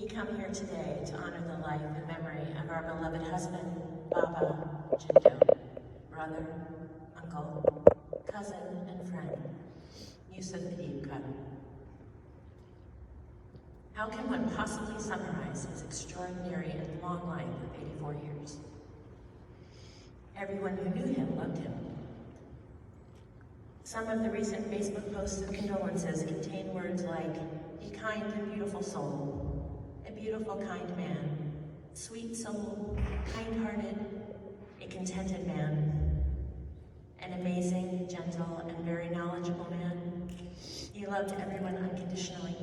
We come here today to honor the life and memory of our beloved husband, Baba Jindo, brother, uncle, cousin, and friend, Yusuf Idib Khan. How can one possibly summarize his extraordinary and long life of 84 years? Everyone who knew him loved him. Some of the recent Facebook posts of condolences contain words like, a kind and beautiful soul, a beautiful, kind man, sweet soul, kind-hearted, a contented man, an amazing, gentle, and very knowledgeable man. He loved everyone unconditionally.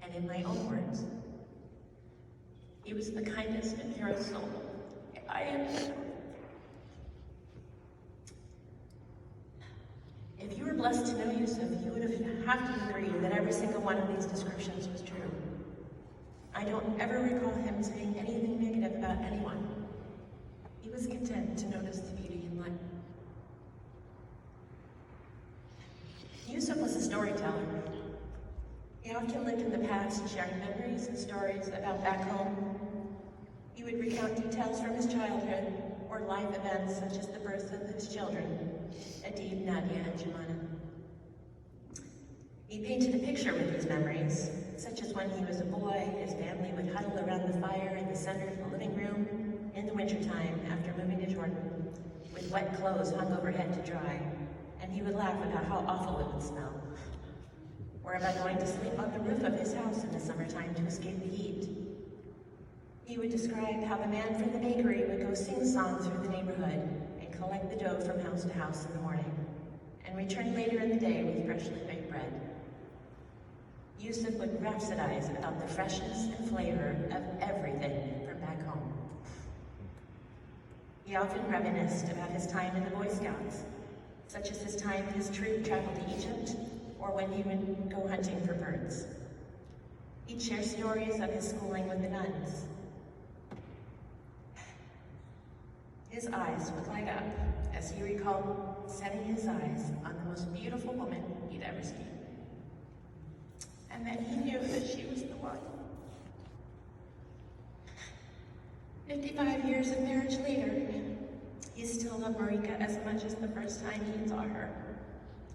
And in my own words, he was the kindest and purest soul I ever known. If you were blessed to know Yusuf, you would have to agree that every single one of these descriptions was true. I don't ever recall him saying anything negative about anyone. He was content to notice the beauty in life. Yusuf was a storyteller. He often lived in the past, sharing memories and stories about back home. He would recount details from his childhood or life events such as the births of his children, Adib, Nadia, and Jumana. He painted a picture with these memories, such as when he was a boy, his family would huddle around the fire in the center of the living room in the wintertime after moving to Jordan, with wet clothes hung overhead to dry, and he would laugh about how awful it would smell. Or about going to sleep on the roof of his house in the summertime to escape the heat. He would describe how the man from the bakery would go sing-song through the neighborhood and collect the dough from house to house in the morning, and return later in the day with freshly baked bread. Yusuf would rhapsodize about the freshness and flavor of everything from back home. He often reminisced about his time in the Boy Scouts, such as his time his troop traveled to Egypt, or when he would go hunting for birds. He'd share stories of his schooling with the nuns. His eyes would light up as he recalled setting his eyes on the most beautiful woman he'd ever seen. And then he knew that she was the one. 55 years of marriage later, he still loved Marika as much as the first time he saw her.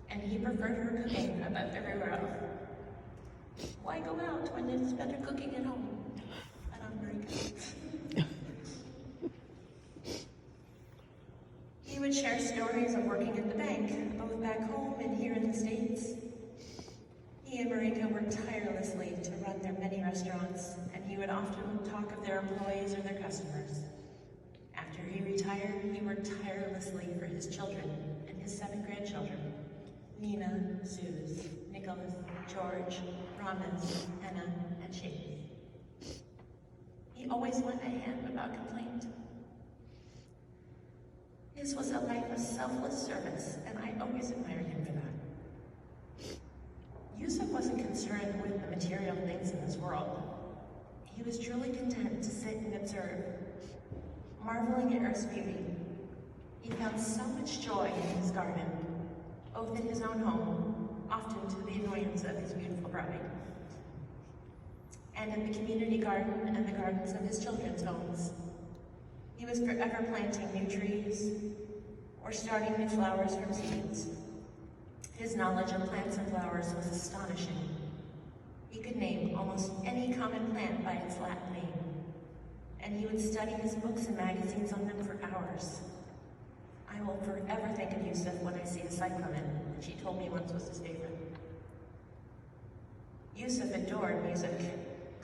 And he preferred her cooking above everywhere else. Why go out when it is better cooking at home? I love Marika. He would share stories of working at the bank, both back home and here in the States. He and Marika worked tirelessly to run their many restaurants, and he would often talk of their employees or their customers. After he retired, he worked tirelessly for his children and his 7 grandchildren. Nina, Suze, Nicholas, George, Ramiz, Anna, and Shane. He always went ahead without complaint. His was a life of selfless service, and I always admired him for that. Yusuf wasn't concerned with the material things in this world. He was truly content to sit and observe, marveling at Earth's beauty. He found so much joy in his garden, both in his own home, often to the annoyance of his beautiful bride, and in the community garden and the gardens of his children's homes. He was forever planting new trees or starting new flowers from seeds. His knowledge of plants and flowers was astonishing. He could name almost any common plant by its Latin name, and he would study his books and magazines on them for hours. I will forever think of Yusuf when I see a cyclamen that she told me once was his favorite. Yusuf adored music,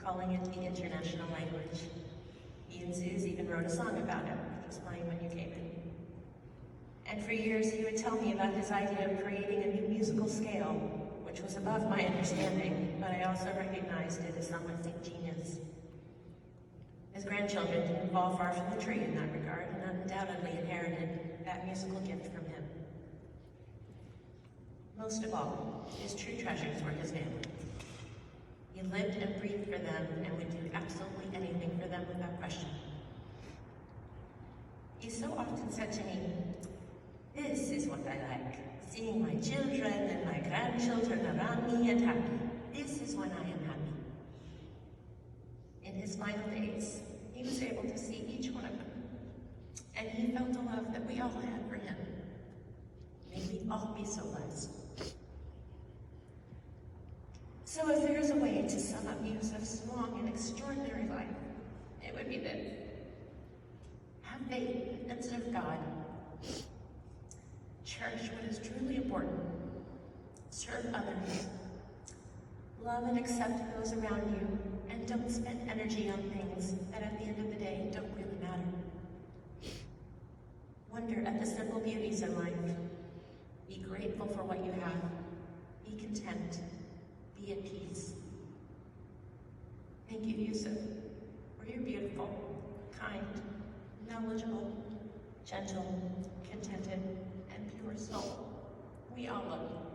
calling it the international language. He and Suze even wrote a song about it, which was playing when you came in. And for years he would tell me about his idea of creating a new musical scale, which was above my understanding, but I also recognized it as something genius. His grandchildren didn't fall far from the tree in that regard, and undoubtedly inherited that musical gift from him. Most of all, his true treasures were his family. He lived and breathed for them and would do absolutely anything for them without question. He so often said to me, "This is what I like, seeing my children and my grandchildren around me and happy. This is when I am happy." final days, he was able to see each one of them, and he felt the love that we all had for him. May we all be so blessed. So if there is a way to sum up Yusuf's long and extraordinary life, it would be this: have faith and serve God. Cherish what is truly important. Serve others. Love and accept those around you, and don't spend energy on things that at the end of the day don't really matter. Wonder at the simple beauties in life. Be grateful for what you have. Be content. Be at peace. Thank you, Yusuf, for your beautiful, kind, knowledgeable, gentle, contented, and pure soul. We all love you.